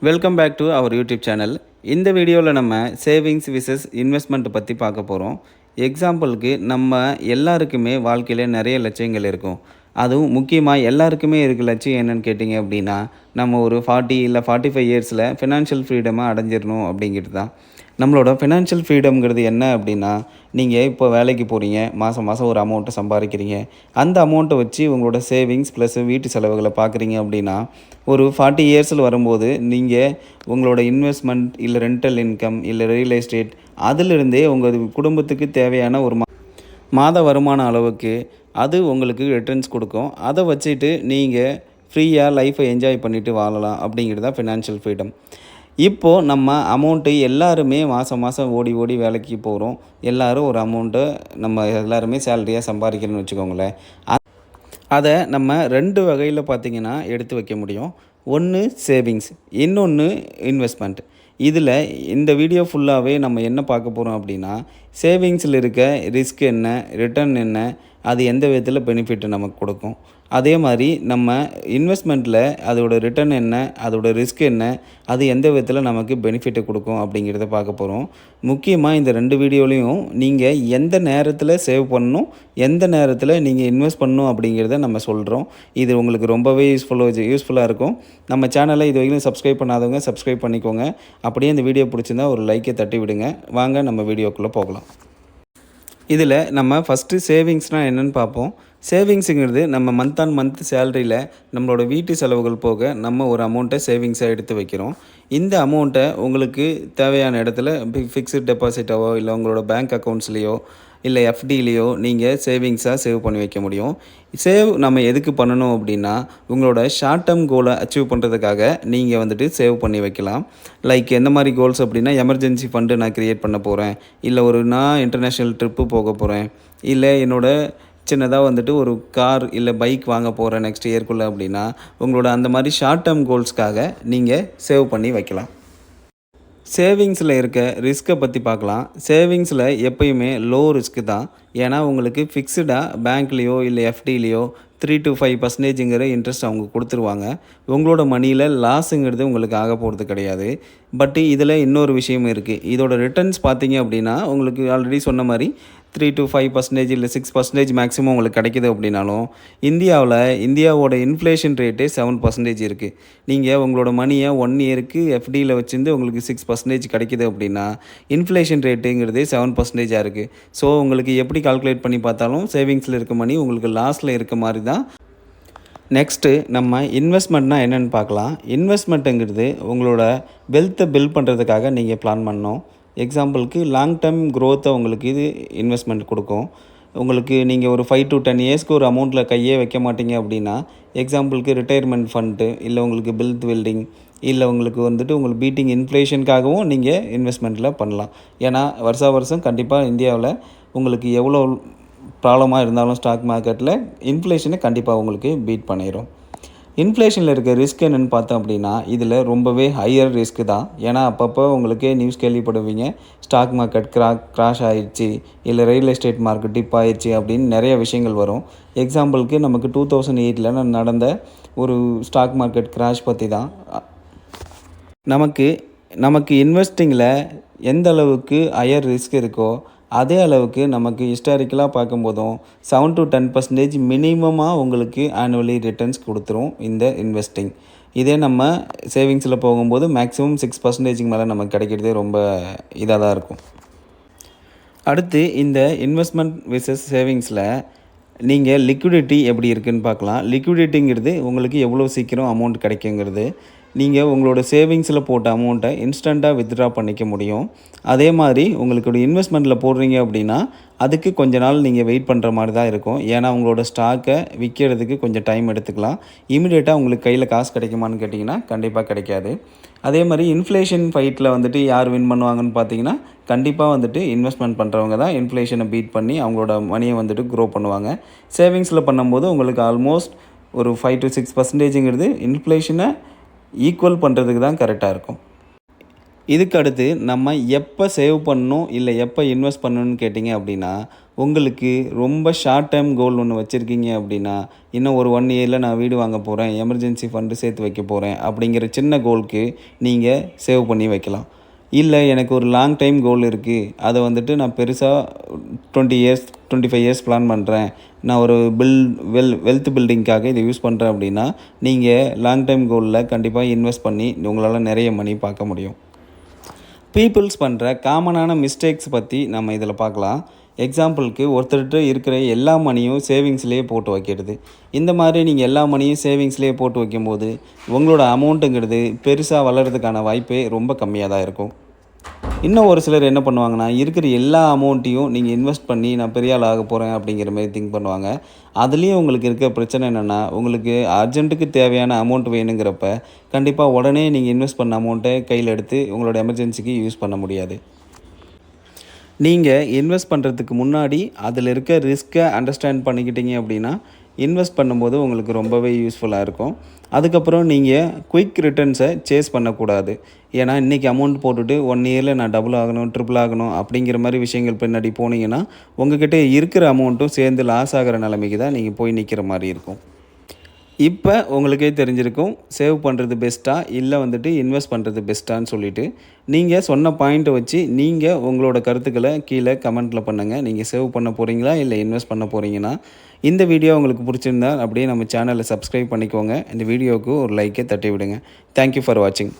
Welcome back to our YouTube channel. இந்த வீடியோவில் நம்ம சேவிங்ஸ் விசஸ் இன்வெஸ்ட்மெண்ட் பற்றி பார்க்க போகிறோம். எக்ஸாம்பிளுக்கு நம்ம எல்லாருக்குமே வாழ்க்கையில் நிறைய லட்சியங்கள் இருக்கும். அதுவும் முக்கியமாக எல்லாருக்குமே இருக்க லட்சியம் என்னென்னு கேட்டிங்க அப்படின்னா, நம்ம ஒரு 40 இல்லை 45 இயர்ஸில் ஃபினான்ஷியல் ஃப்ரீடமை அடைஞ்சிடணும் அப்படிங்கிறது தான். நம்மளோட ஃபினான்ஷியல் ஃப்ரீடம்ங்கிறது என்ன அப்படின்னா, நீங்கள் இப்போ வேலைக்கு போகிறீங்க, மாதம் மாதம் ஒரு அமௌண்ட்டை சம்பாதிக்கிறீங்க. அந்த அமௌண்ட்டை வச்சு உங்களோட சேவிங்ஸ் ப்ளஸ் வீட்டு செலவுகளை பார்க்குறீங்க அப்படின்னா, ஒரு 40 இயர்ஸில் வரும்போது நீங்கள் உங்களோட இன்வெஸ்ட்மெண்ட் இல்லை ரெண்டல் இன்கம் இல்லை ரியல் எஸ்டேட் அதிலிருந்தே உங்கள் குடும்பத்துக்கு தேவையான ஒரு மாத வருமான அளவுக்கு அது உங்களுக்கு ரிட்டர்ன்ஸ் கொடுக்கும். அதை வச்சுட்டு நீங்கள் ஃப்ரீயாக லைஃப்பை என்ஜாய் பண்ணிவிட்டு வாழலாம் அப்படிங்கிறது தான் ஃபினான்ஷியல் ஃப்ரீடம். இப்போது நம்ம அமௌண்ட்டு எல்லாருமே மாதம் மாதம் ஓடி ஓடி வேலைக்கு போகிறோம். எல்லோரும் ஒரு அமௌண்ட்டை நம்ம எல்லாருமே சேலரியாக சம்பாதிக்கிறோன்னு வச்சுக்கோங்களேன். அதை நம்ம 2 வகையில் பார்த்திங்கன்னா எடுத்து வைக்க முடியும். ஒன்று சேவிங்ஸ், இன்னொன்று இன்வெஸ்ட்மெண்ட். இதில் இந்த வீடியோ ஃபுல்லாகவே நம்ம என்ன பார்க்க போகிறோம் அப்படின்னா, சேவிங்ஸில் இருக்க ரிஸ்க் என்ன, ரிட்டர்ன் என்ன, அது எந்த விதத்தில் பெனிஃபிட் நமக்கு கொடுக்கும், அதே மாதிரி நம்ம இன்வெஸ்ட்மெண்ட்டில் அதோட ரிட்டர்ன் என்ன, அதோட ரிஸ்க் என்ன, அது எந்த விதத்தில் நமக்கு பெனிஃபிட்டை கொடுக்கும் அப்படிங்கிறத பார்க்க போகிறோம். முக்கியமாக இந்த 2 வீடியோலையும் நீங்கள் எந்த நேரத்தில் சேவ் பண்ணணும், எந்த நேரத்தில் நீங்கள் இன்வெஸ்ட் பண்ணணும் அப்படிங்கிறத நம்ம சொல்கிறோம். இது உங்களுக்கு ரொம்பவே யூஸ்ஃபுல்லாக இருக்கும். நம்ம சேனலை இது வரைக்கும் சப்ஸ்கிரைப் பண்ணாதவங்க சப்ஸ்கிரைப் பண்ணிக்கோங்க. அப்படியே இந்த வீடியோ பிடிச்சிருந்தா ஒரு லைக்கை தட்டி விடுங்க. வாங்க நம்ம வீடியோக்குள்ளே போகலாம். இதில் நம்ம ஃபஸ்ட்டு சேவிங்ஸ்னால் என்னென்னு பார்ப்போம். சேவிங்ஸுங்கிறது நம்ம மந்த் ஆன் மந்த் சேலரியில் நம்மளோட வீட்டு செலவுகள் போக நம்ம ஒரு அமௌண்ட்டை சேவிங்ஸாக எடுத்து வைக்கிறோம். இந்த அமௌண்ட்டை உங்களுக்கு தேவையான இடத்துல ஃபிக்ஸ்டு டெபாசிட்டாவோ இல்லை உங்களோட பேங்க் அக்கௌண்ட்ஸ்லேயோ இல்லை எஃப்டிலேயோ நீங்கள் சேவிங்ஸாக சேவ் பண்ணி வைக்க முடியும். நம்ம எதுக்கு பண்ணணும் அப்படின்னா, உங்களோட ஷார்ட் டேர்ம் கோலை அச்சீவ் பண்ணுறதுக்காக நீங்கள் வந்துட்டு சேவ் பண்ணி வைக்கலாம். லைக் எந்த மாதிரி கோல்ஸ் அப்படின்னா, எமர்ஜென்சி ஃபண்டு நான் க்ரியேட் பண்ண போகிறேன், இல்லை நான் இன்டர்நேஷ்னல் ட்ரிப்பு போக போகிறேன், இல்லை சின்னதாக வந்துட்டு ஒரு கார் இல்லை பைக் வாங்க போகிறேன் நெக்ஸ்ட் இயர்க்குள்ளே அப்படின்னா, உங்களோட அந்த மாதிரி ஷார்ட் டேர்ம் கோல்ஸ்க்காக நீங்கள் சேவ் பண்ணி வைக்கலாம். சேவிங்ஸில் இருக்க ரிஸ்க்கை பற்றி பார்க்கலாம். சேவிங்ஸில் எப்பயுமே லோ ரிஸ்க்கு தான். ஏன்னா உங்களுக்கு ஃபிக்ஸ்டாக பேங்க்லேயோ இல்லை எஃப்டிலேயோ 3 to 5% இன்ட்ரெஸ்ட் அவங்க கொடுத்துருவாங்க. உங்களோட மணியில் லாஸுங்கிறது உங்களுக்கு ஆக போகிறது கிடையாது. பட் இதில் இன்னொரு விஷயமும் இருக்குது. இதோட ரிட்டர்ன்ஸ் பார்த்தீங்க அப்படின்னா, உங்களுக்கு ஆல்ரெடி சொன்ன மாதிரி 3 to 5% இல்லை 6% மேக்ஸிமம் உங்களுக்கு கிடைக்கிது அப்படின்னாலும், இந்தியாவோட இன்ஃப்ளேஷன் ரேட்டே 7% இருக்குது. நீங்கள் உங்களோட மணியை 1 இயருக்கு எஃப்டியில் வச்சுருந்து உங்களுக்கு 6% கிடைக்கிது அப்படின்னா, இன்ஃப்ளேஷன் ரேட்டுங்கிறது 7% இருக்குது. ஸோ உங்களுக்கு எப்படி கால்குலேட் பண்ணி பார்த்தாலும் சேவிங்ஸில் இருக்க மணி உங்களுக்கு லாஸில் இருக்க மாதிரி தான். நெக்ஸ்ட்டு நம்ம இன்வெஸ்ட்மெண்ட்னால் என்னென்னு பார்க்கலாம். இன்வெஸ்ட்மெண்ட்டுங்கிறது உங்களோட வெல்த்தை பில்ட் பண்ணுறதுக்காக நீங்கள் பிளான் பண்ணணும். எக்ஸாம்பிளுக்கு லாங் டேர்ம் க்ரோத்தை உங்களுக்கு இது இன்வெஸ்ட்மெண்ட் கொடுக்கும். உங்களுக்கு நீங்கள் ஒரு 5 to 10 இயர்ஸ்க்கு ஒரு அமௌண்ட்டில் கையே வைக்க மாட்டீங்க அப்படின்னா, எக்ஸாம்பிளுக்கு ரிட்டையர்மெண்ட் ஃபண்டு இல்லை உங்களுக்கு பில்டிங் இல்லை உங்களுக்கு வந்துட்டு உங்களுக்கு பீட்டிங் இன்ஃப்ளேஷனுக்காகவும் நீங்கள் இன்வெஸ்ட்மெண்ட்டில் பண்ணலாம். ஏன்னா வருஷம் கண்டிப்பாக இந்தியாவில் உங்களுக்கு எவ்வளோ ப்ராப்ளமாக இருந்தாலும் ஸ்டாக் மார்க்கெட்டில் இன்ஃப்ளேஷனை கண்டிப்பாக உங்களுக்கு பீட் பண்ணிடும். இன்ஃப்ளேஷனில் இருக்க ரிஸ்க் என்னென்னு பார்த்தோம் அப்படின்னா, இதில் ரொம்பவே ஹையர் ரிஸ்க்கு தான். ஏன்னா அப்பப்போ உங்களுக்கு நியூஸ் கேள்விப்படுவீங்க, ஸ்டாக் மார்க்கெட் கிராஷ் ஆயிடுச்சு, இல்லை ரியல் எஸ்டேட் மார்க்கெட் டிப் ஆயிடுச்சு அப்படின்னு நிறைய விஷயங்கள் வரும். எக்ஸாம்பிளுக்கு நமக்கு 2008 நடந்த ஒரு ஸ்டாக் மார்க்கெட் கிராஷ் பற்றி தான். நமக்கு இன்வெஸ்டிங்கில் எந்த அளவுக்கு ஹையர் ரிஸ்க் இருக்கோ, அதே அளவுக்கு நமக்கு ஹிஸ்டாரிக்கலாக பார்க்கும்போதும் 7 to 10% மினிமமாக உங்களுக்கு ஆனுவலி ரிட்டர்ன்ஸ் கொடுத்துரும் இந்த இன்வெஸ்டிங். இதே நம்ம சேவிங்ஸில் போகும்போது மேக்ஸிமம் 6% மேலே நமக்கு கிடைக்கிறது ரொம்ப இதாக தான் இருக்கும். அடுத்து இந்த இன்வெஸ்ட்மெண்ட் விசஸ் சேவிங்ஸில் நீங்கள் லிக்விடிட்டி எப்படி இருக்குதுன்னு பார்க்கலாம். லிக்விடிட்டிங்கிறது உங்களுக்கு எவ்வளோ சீக்கிரம் அமௌண்ட் கிடைக்குங்கிறது. நீங்கள் உங்களோட சேவிங்ஸில் போட்ட அமௌண்ட்டை இன்ஸ்டண்ட்டாக வித்ட்ரா பண்ணிக்க முடியும். அதே மாதிரி உங்களுக்கு இன்வெஸ்ட்மெண்ட்டில் போடுறீங்க அப்படின்னா, அதுக்கு கொஞ்ச நாள் நீங்கள் வெயிட் பண்ணுற மாதிரி தான் இருக்கும். ஏன்னா உங்களோட ஸ்டாக்கை விற்கிறதுக்கு கொஞ்சம் டைம் எடுத்துக்கலாம். இமீடியட்டாக உங்களுக்கு கையில் காசு கிடைக்குமான்னு கேட்டிங்கன்னா கண்டிப்பாக கிடைக்காது. அதே மாதிரி இன்ஃப்ளேஷன் ஃபைட்டில் வந்துட்டு யார் வின் பண்ணுவாங்கன்னு பார்த்தீங்கன்னா, கண்டிப்பாக வந்துட்டு இன்வெஸ்ட்மெண்ட் பண்ணுறவங்க தான் இன்ஃப்ளேஷனை பீட் பண்ணி அவங்களோட மணியை வந்துட்டு க்ரோ பண்ணுவாங்க. சேவிங்ஸில் பண்ணும்போது உங்களுக்கு ஆல்மோஸ்ட் ஒரு 5 to 6%ங்கிறது இன்ஃப்ளேஷனை ஈக்குவல் பண்ணுறதுக்கு தான் கரெக்டாக இருக்கும். இதுக்கு அடுத்து நம்ம எப்போ சேவ் பண்ணணும் இல்லை எப்போ இன்வெஸ்ட் பண்ணணும்னு கேட்டிங்க அப்படின்னா, உங்களுக்கு ரொம்ப ஷார்ட் டைம் கோல் ஒன்று வச்சுருக்கீங்க அப்படின்னா, இன்னும் ஒரு 1 இயரில் நான் வீடு வாங்க போகிறேன், எமர்ஜென்சி ஃபண்டு சேர்த்து வைக்க போகிறேன் அப்படிங்கிற சின்ன கோலுக்கு நீங்கள் சேவ் பண்ணி வைக்கலாம். இல்லை எனக்கு ஒரு லாங் டைம் கோல் இருக்குது, அதை வந்துட்டு நான் பெருசாக 20 இயர்ஸ் 25 இயர்ஸ் பிளான் பண்ணுறேன், நான் ஒரு வெல்த் பில்டிங்காக இதை யூஸ் பண்ணுறேன் அப்படின்னா, நீங்கள் லாங் டைம் கோலில் கண்டிப்பாக இன்வெஸ்ட் பண்ணி உங்களால் நிறைய மணி பார்க்க முடியும். பீப்புள்ஸ் பண்ணுற காமனான மிஸ்டேக்ஸ் பற்றி நம்ம இதில் பார்க்கலாம். எக்ஸாம்பிளுக்கு ஒருத்தர்கிட்ட இருக்கிற எல்லா மணியும் சேவிங்ஸ்லேயே போட்டு வைக்கிறது. இந்த மாதிரி நீங்கள் எல்லா மணியும் சேவிங்ஸ்லேயே போட்டு வைக்கும்போது உங்களோட அமௌண்ட்டுங்கிறது பெருசாக வளர்கிறதுக்கான வாய்ப்பே ரொம்ப கம்மியாக தான் இருக்கும். இன்னும் ஒரு சிலர் என்ன பண்ணுவாங்கன்னா, இருக்கிற எல்லா அமௌண்ட்டையும் நீங்கள் இன்வெஸ்ட் பண்ணி நான் பெரிய ஆள் ஆக போகிறேன் அப்படிங்கிற மாதிரி திங்க் பண்ணுவாங்க. அதுலேயும் உங்களுக்கு இருக்க பிரச்சனை என்னென்னா, உங்களுக்கு அர்ஜென்ட்டுக்கு தேவையான அமௌண்ட் வேணுங்கிறப்ப கண்டிப்பாக உடனே நீங்கள் இன்வெஸ்ட் பண்ண அமௌண்ட்டை கையில் எடுத்து உங்களோட எமர்ஜென்சிக்கு யூஸ் பண்ண முடியாது. நீங்கள் இன்வெஸ்ட் பண்ணுறதுக்கு முன்னாடி அதில் இருக்க ரிஸ்க்கை அண்டர்ஸ்டாண்ட் பண்ணிக்கிட்டீங்க அப்படின்னா, இன்வெஸ்ட் பண்ணும்போது உங்களுக்கு ரொம்பவே யூஸ்ஃபுல்லாக இருக்கும். அதுக்கப்புறம் நீங்கள் குயிக் ரிட்டர்ன்ஸை சேஸ் பண்ணக்கூடாது. ஏன்னா இன்றைக்கி அமௌண்ட் போட்டுட்டு 1 இயரில் நான் டபுள் ஆகணும், ட்ரிபிள் ஆகணும் அப்படிங்கிற மாதிரி விஷயங்கள் பின்னாடி போனீங்கன்னா, உங்கள்கிட்ட இருக்கிற அமௌண்ட்டும் சேர்ந்து லாஸ் ஆகிற நிலைமைக்கு தான் நீங்கள் போய் நிற்கிற மாதிரி இருக்கும். இப்போ உங்களுக்கே தெரிஞ்சிருக்கும் சேவ் பண்ணுறது பெஸ்ட்டா இல்லை வந்துட்டு இன்வெஸ்ட் பண்ணுறது பெஸ்ட்டான்னு சொல்லிட்டு. நீங்கள் சொன்ன பாயிண்ட்டை வச்சு நீங்கள் உங்களோட கருத்துக்களை கீழே கமெண்ட்டில் பண்ணுங்கள். நீங்கள் சேவ் பண்ண போகிறீங்களா இல்லை இன்வெஸ்ட் பண்ண போகிறீங்கன்னா. இந்த வீடியோ உங்களுக்கு பிடிச்சிருந்தா அப்படியே நம்ம சேனலை சப்ஸ்கிரைப் பண்ணிக்கோங்க. இந்த வீடியோவுக்கு ஒரு லைக்கை தட்டி விடுங்க. தேங்க்யூ ஃபார் வாட்சிங்.